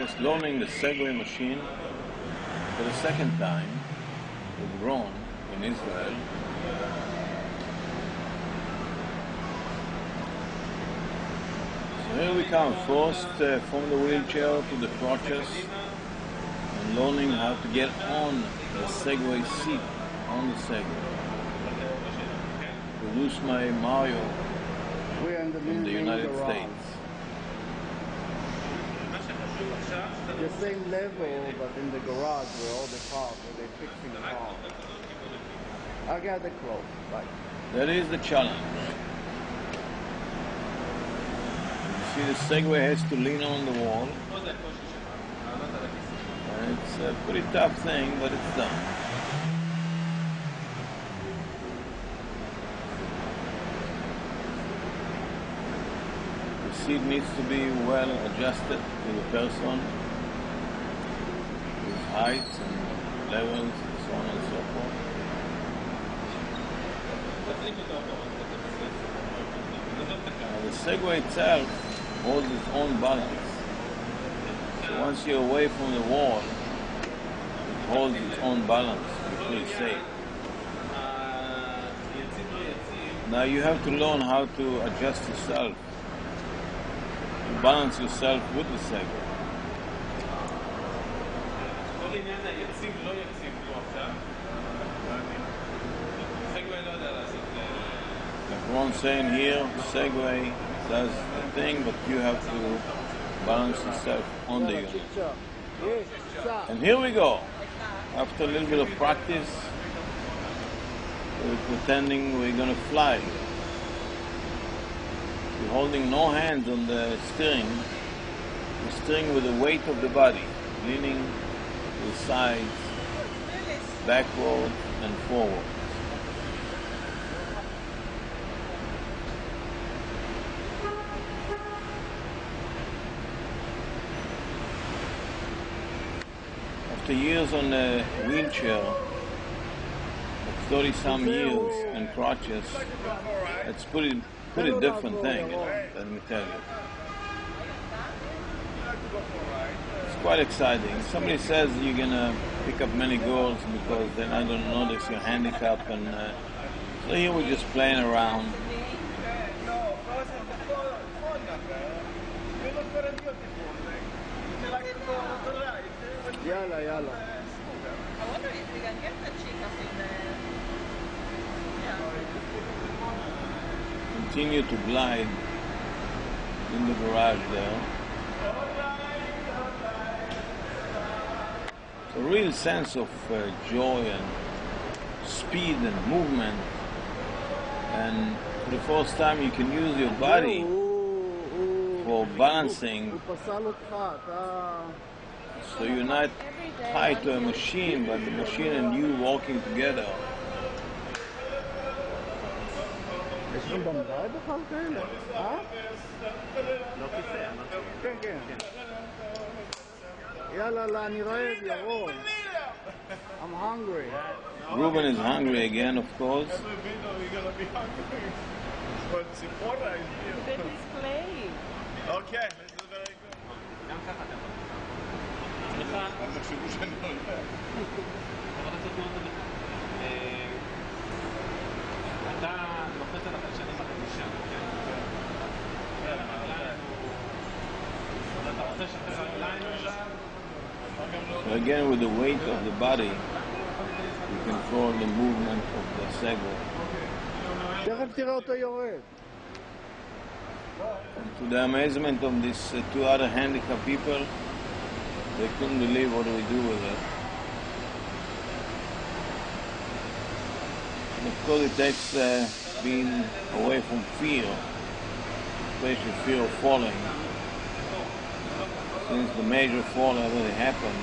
just learning the Segway machine for the second time with Ron in Israel. So here we come, first from the wheelchair to the crutches and learning how to get on the Segway seat, on the Segway. Produced by Mario in the United States. The same level, but in the garage where all the cars, where they're fixing the car. I'll get the close, right? That is the challenge. You see, the Segway has to lean on the wall. And it's a pretty tough thing, but it's done. The seat needs to be well adjusted to the person, with heights and levels and so on and so forth. The Segway itself holds its own balance. So once you're away from the wall, it holds its own balance. You're pretty safe. Now you have to learn how to adjust yourself, to balance yourself with the Segway. Like Ron's saying here, Segway does the thing, but you have to balance yourself on the unit. And here we go. After a little bit of practice, we're pretending we're going to fly. You're holding no hands on the steering. You're steering with the weight of the body, leaning to the sides, backward and forward. After years on a wheelchair, 30-some years and crutches, it's pretty different thing, you know, let me tell you. It's quite exciting. Somebody says you're gonna pick up many girls because they're not gonna notice your handicap, and so here we're just playing around. Yalla, yalla. I wonder if we can get the chicas in there. Yeah. Continue to glide in the garage there. It's a real sense of joy and speed and movement, and for the first time you can use your body for balancing, so you're not tied to a machine, but the machine and you walking together. יש גם במדאי בכלל כאלה? לא כיסא, כן, כן. יאללה, אני רעב, ירון. I'm hungry. Ruben is hungry again, of course. But Sephora is here. The display. Okay, this is very good. גם ככה אתה יכול. סליחה. אז תחשבו שאני הולך. אתה רוצה תנועות אתה לוחץ על החלשנים בחמישה, כן? אתה רוצה לשחרר רגליים עכשיו? So again, with the weight of the body, you control the movement of the Segway. תכף תראה אותו יורד. To the amazement of these two other handicapped people, they couldn't believe what we do with it. And of course, it takes being away from fear, especially fear of falling. Since the major fall already happened,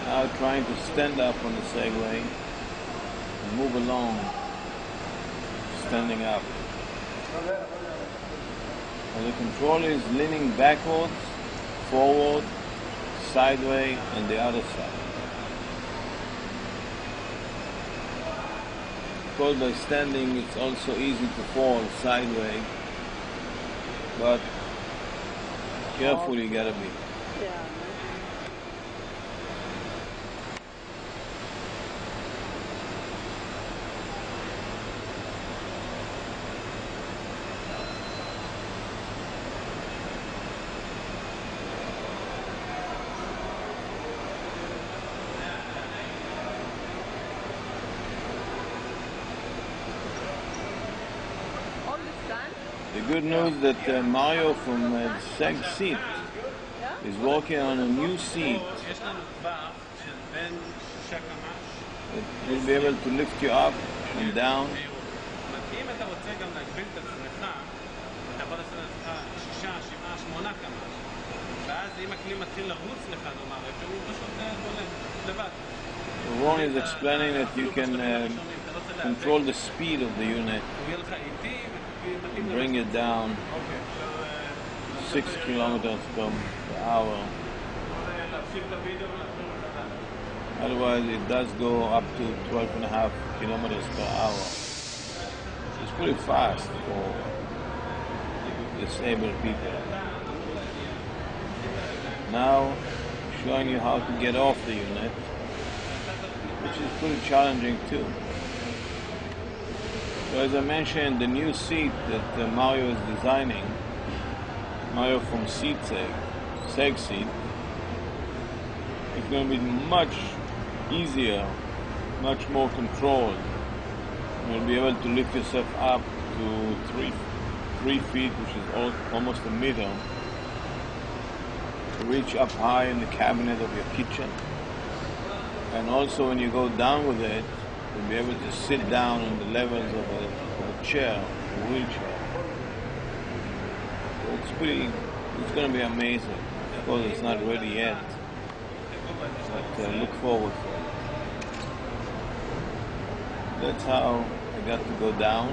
now trying to stand up on the Segway and move along, standing up. And the controller is leaning backwards, forward, sideways, and the other side. because by standing it's also easy to fall sideways, but careful you gotta be. Yeah. On the stand? The good news that Mario from Seg Seat Yeah? is working on a new seat יש לנו טווח של בין 6 קמ"ש. that will be able to lift you up and down. אם אתה רוצה גם להגביל את עצמך, אתה יכול לעשות לעצמך 6, 7, 8 קמ"ש. ואז אם הכלי מתחיל לרוץ לך, נאמר, הוא פשוט בולט, לבד. Ron is explaining that you can control the speed of the unit, הוא יהיה לך איטי ומתאים bring it down 6 kilometers per hour. להפסיק את הוידאו ולהחזיר מחדש. Otherwise, it does go up to 12.5 kilometers per hour. It's pretty fast for disabled people. Now, showing you how to get off the unit, which is pretty challenging too. So as I mentioned, the new seat that Mario is designing, Mario from Seg Seat, it's going to be much easier, much more controlled. You'll be able to lift yourself up to 3 feet, which is almost a meter. Reach up high in the cabinet of your kitchen. And also when you go down with it, you'll be able to sit down on the levels of a chair, a wheelchair. So it's going to be amazing. Of course, it's not ready yet, but look forward to it. That's how I got to go down.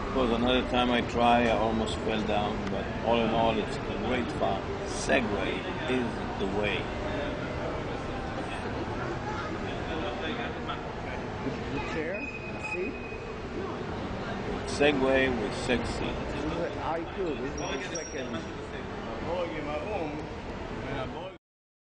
Of course, another time I tried, I almost fell down, but all in all, it's great fun. Segway is the way. The chair? The seat? Segway with Seg Seat. This is I2. This is the second. משהו בסדר.